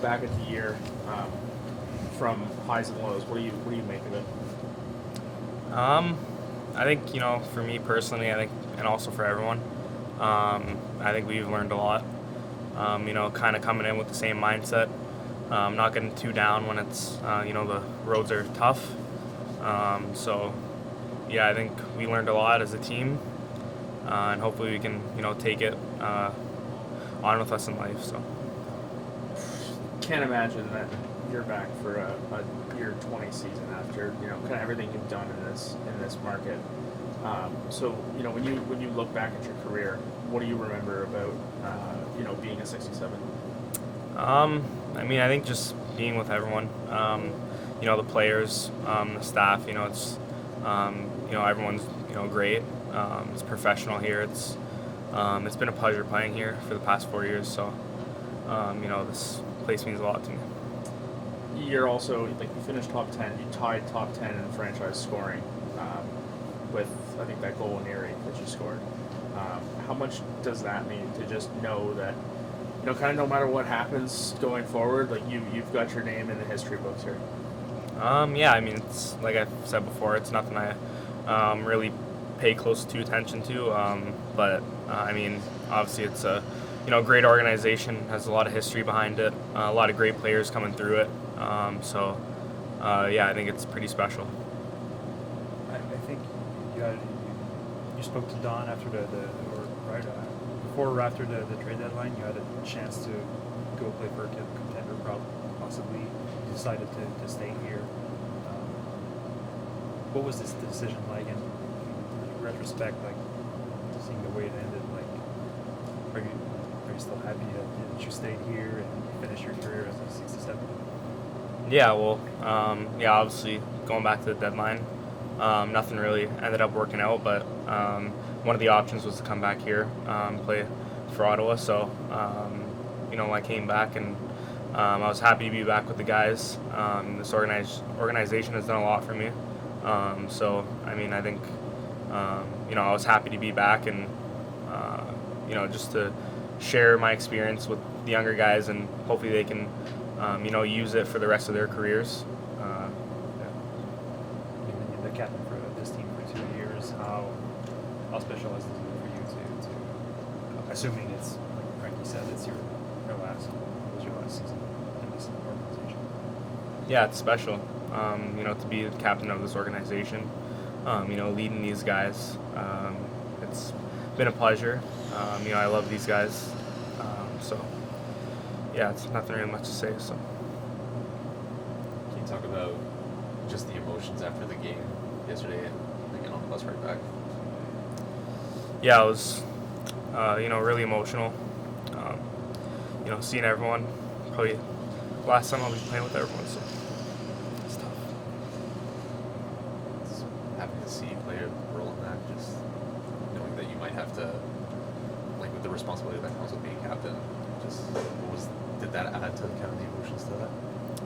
back at the year from highs and lows, what do you make of it? I think, for me personally, I think, and also for everyone, I think we've learned a lot. Kind of coming in with the same mindset, not getting too down when it's, the roads are tough. So, yeah, I think we learned a lot as a team, and hopefully we can, take it on with us in life. So, Can't imagine that you're back for a year 20 season after kind of everything you've done in this market. So when you look back at your career, what do you remember about being a 67? I think just being with everyone, the players, the staff, everyone's, great. It's professional here. It's been a pleasure playing here for the past 4 years. So, this place means a lot to me. You're also, you finished top 10. You tied top 10 in franchise scoring with, I think, that goal in Erie that you scored. How much does that mean to just know that, kind of no matter what happens going forward, like you've got your name in the history books here? It's like I've said before, it's nothing I really pay close to attention to. But obviously it's a great organization, has a lot of history behind it, a lot of great players coming through it. I think it's pretty special. I think you spoke to Don after before or after the trade deadline. You had a chance to go play for a contender, possibly. You decided to stay here. What was this decision like? And in retrospect, like seeing the way it ended, like are you still happy that you stayed here and finished your career as a 67? Yeah, well, obviously going back to the deadline, nothing really ended up working out, but one of the options was to come back here, play for Ottawa. So, I came back and I was happy to be back with the guys. This organization has done a lot for me. I think, I was happy to be back and, just to share my experience with the younger guys and hopefully they can, use it for the rest of their careers. You've been the captain for this team for 2 years. How special is it for you to assuming it's like Frankie said, it's your last season in this organization? Yeah, it's special. To be the captain of this organization, leading these guys. It's been a pleasure. I love these guys. It's nothing really much to say. So, can you talk about just the emotions after the game yesterday and getting on the bus right back? Yeah, it was, really emotional. Seeing everyone, probably last time I'll be playing with everyone, so it's tough. It's having to see you play a role in that, just knowing that you might have to, like with the responsibility that comes with being captain, just did that add to kind of the emotions to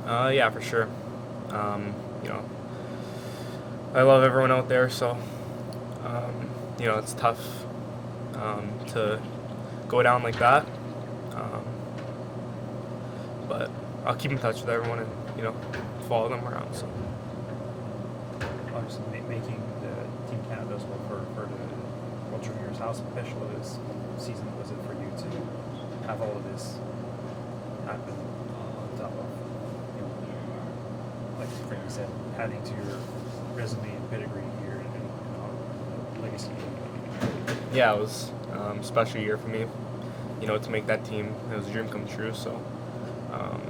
that? Yeah, for sure. I love everyone out there, so it's tough to go down like that. But I'll keep in touch with everyone and follow them around. So Obviously, making the Team Canada as well for the World Juniors. How special this season was it for you to have all of this happen on top of, like Frankie said, adding to your resume and pedigree here and legacy? yeah, it was a special year for me. To make that team, it was a dream come true. So I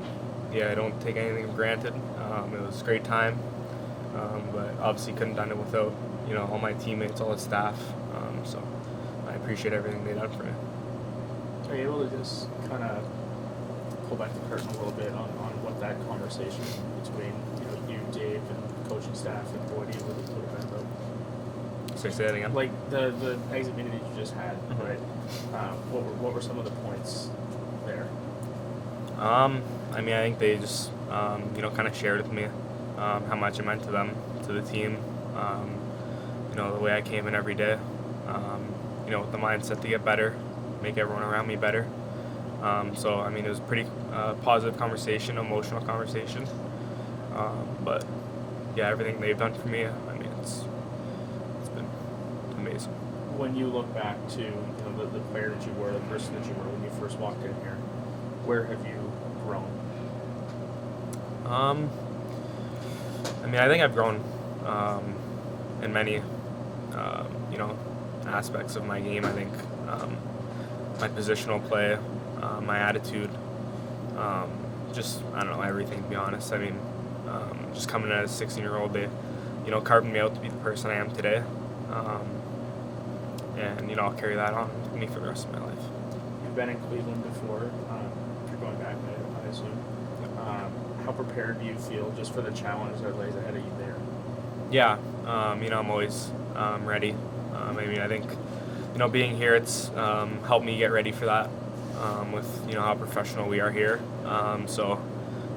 don't take anything for granted. It was a great time, but obviously couldn't have done it without all my teammates, all the staff. So I appreciate everything they done for me. Are you able to just kind of pull back the curtain a little bit on what that conversation between you, Dave, and coaching staff and Woody would have been about? So say that again. Like the exit meeting that you just had, right? What were some of the points there? I think they just kind of shared with me how much it meant to them, to the team. The way I came in every day. With the mindset to get better, make everyone around me better. So I mean, it was a pretty positive conversation, emotional conversation. But yeah, everything they've done for me, I mean, it's been amazing. When you look back to the player that you were, the person that you were when you first walked in here, where have you grown? I mean, I think I've grown in many, aspects of my game. I think my positional play, my attitude, just, I don't know, everything, to be honest. I mean, just coming in as a 16-year-old, they, carved me out to be the person I am today. And, I'll carry that on with me for the rest of my life. You've been in Cleveland before. If you're going back, I assume. How prepared do you feel just for the challenge that lays ahead of you there? Yeah, I'm always ready. I mean, I think, being here, it's helped me get ready for that with, how professional we are here. So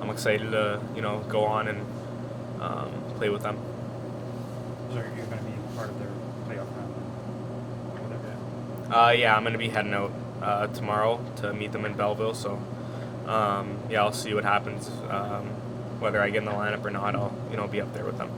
I'm excited to, go on and play with them. So you're going to be part of their playoff round? Yeah, I'm going to be heading out tomorrow to meet them in Belleville. So, I'll see what happens. Whether I get in the lineup or not, I'll, be up there with them.